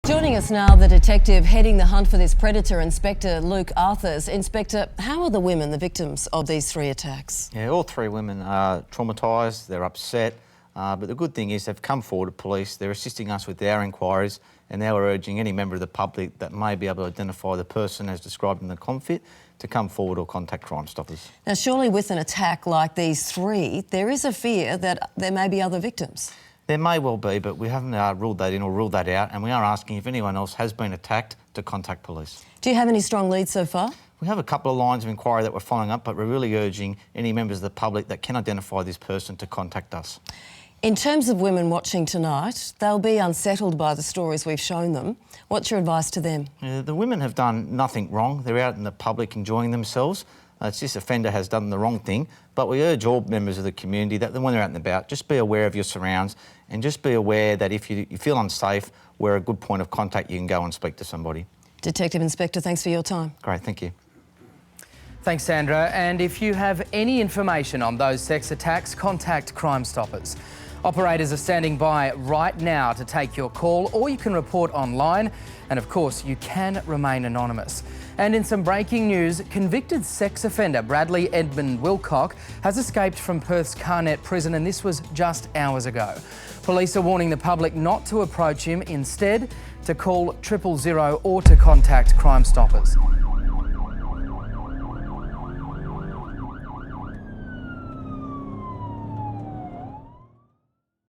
Joining us now, the detective heading the hunt for this predator, Inspector Luke Arthurs. Inspector, how are the women the victims of these three attacks? Yeah, all three women are traumatised, they're upset, but the good thing is they've come forward to police, they're assisting us with our inquiries, and now we're urging any member of the public that may be able to identify the person as described in the confit to come forward or contact Crime Stoppers. Now, surely with an attack like these three, there is a fear that there may be other victims. There may well be, but we haven't ruled that in or ruled that out, and we are asking if anyone else has been attacked to contact police. Do you have any strong leads so far? We have a couple of lines of inquiry that we're following up, but we're really urging any members of the public that can identify this person to contact us. In terms of women watching tonight, they'll be unsettled by the stories we've shown them. What's your advice to them? The women have done nothing wrong. They're out in the public enjoying themselves. It's this offender has done the wrong thing, but we urge all members of the community that when they're out and about, just be aware of your surrounds and just be aware that if you feel unsafe, we're a good point of contact. You can go and speak to somebody. Detective Inspector, thanks for your time. Great, thank you. Thanks, Sandra. And if you have any information on those sex attacks, contact Crime Stoppers. Operators are standing by right now to take your call, or you can report online. And of course, you can remain anonymous. And in some breaking news, convicted sex offender Bradley Edmund Wilcock has escaped from Perth's Carnet prison, and this was just hours ago. Police are warning the public not to approach him, instead to call 000 or to contact Crime Stoppers.